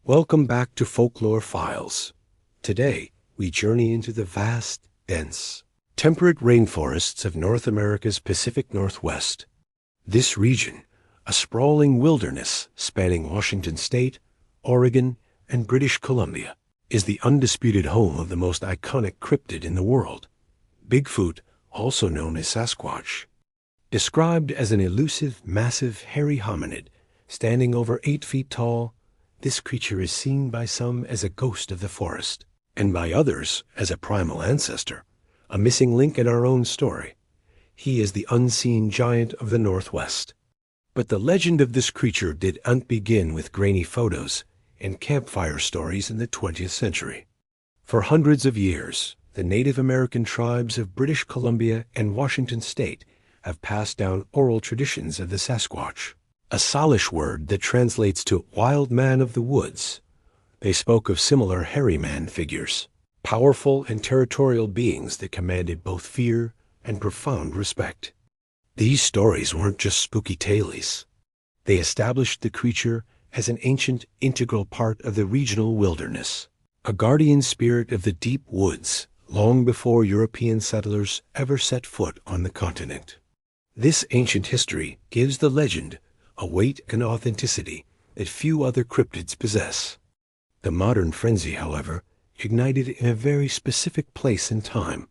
Welcome back to Folklore Files. Today, we journey into the vast, dense, temperate rainforests of North America's Pacific Northwest. This region, a sprawling wilderness spanning Washington State, Oregon, and British Columbia, is the undisputed home of the most iconic cryptid in the world, Bigfoot, also known as Sasquatch. Described as an elusive, massive, hairy hominid, standing over 8 feet tall, this creature is seen by some as a ghost of the forest, and by others as a primal ancestor, a missing link in our own story. He is the unseen giant of the Northwest. But the legend of this creature didn't begin with grainy photos and campfire stories in the 20th century. For hundreds of years, the Native American tribes of British Columbia and Washington State have passed down oral traditions of the Sasquatch, a Salish word that translates to wild man of the woods. They spoke of similar hairy man figures, powerful and territorial beings that commanded both fear and profound respect. These stories weren't just spooky tales. They established the creature as an ancient, integral part of the regional wilderness, a guardian spirit of the deep woods long before European settlers ever set foot on the continent. This ancient history gives the legend a weight and authenticity that few other cryptids possess. The modern frenzy, however, ignited in a very specific place and time,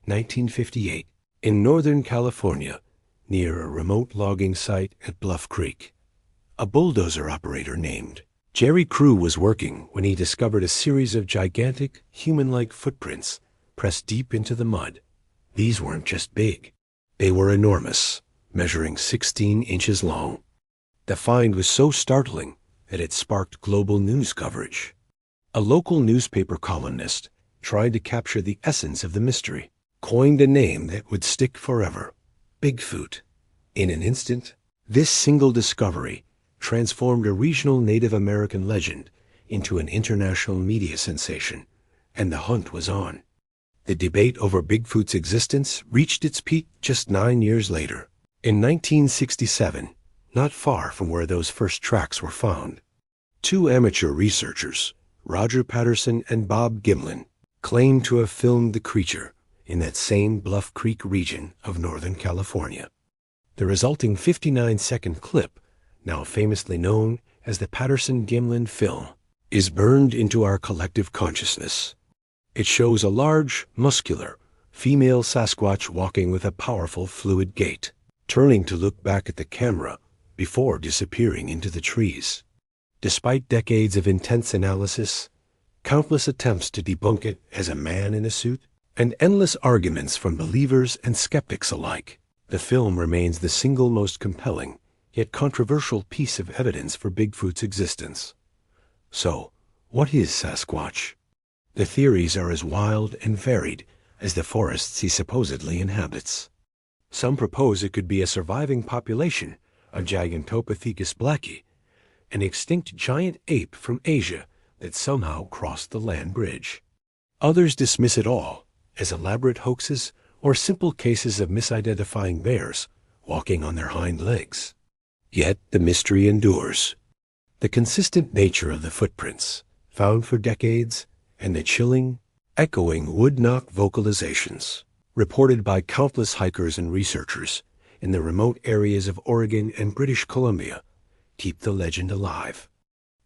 1958, in Northern California, near a remote logging site at Bluff Creek. A bulldozer operator named Jerry Crew was working when he discovered a series of gigantic, human-like footprints pressed deep into the mud. These weren't just big. They were enormous, measuring 16 inches long. The find was so startling that it sparked global news coverage. A local newspaper columnist tried to capture the essence of the mystery, coined a name that would stick forever: Bigfoot. In an instant, this single discovery transformed a regional Native American legend into an international media sensation, and the hunt was on. The debate over Bigfoot's existence reached its peak just 9 years later, in 1967, not far from where those first tracks were found. Two amateur researchers, Roger Patterson and Bob Gimlin, claimed to have filmed the creature in that same Bluff Creek region of Northern California. The resulting 59-second clip, now famously known as the Patterson-Gimlin film, is burned into our collective consciousness. It shows a large, muscular, female Sasquatch walking with a powerful, fluid gait, turning to look back at the camera before disappearing into the trees. Despite decades of intense analysis, countless attempts to debunk it as a man in a suit, and endless arguments from believers and skeptics alike, the film remains the single most compelling, yet controversial piece of evidence for Bigfoot's existence. So, what is Sasquatch? The theories are as wild and varied as the forests he supposedly inhabits. Some propose it could be a surviving population of Gigantopithecus blacki, an extinct giant ape from Asia that somehow crossed the land bridge. Others dismiss it all as elaborate hoaxes or simple cases of misidentifying bears walking on their hind legs. Yet the mystery endures. The consistent nature of the footprints, found for decades, and the chilling, echoing wood-knock vocalizations, reported by countless hikers and researchers in the remote areas of Oregon and British Columbia, keep the legend alive.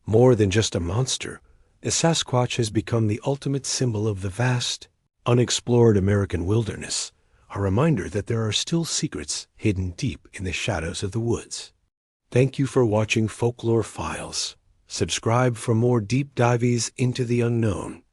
More than just a monster, the Sasquatch has become the ultimate symbol of the vast, unexplored American wilderness, a reminder that there are still secrets hidden deep in the shadows of the woods. Thank you for watching Folklore Files. Subscribe for more deep dives into the unknown.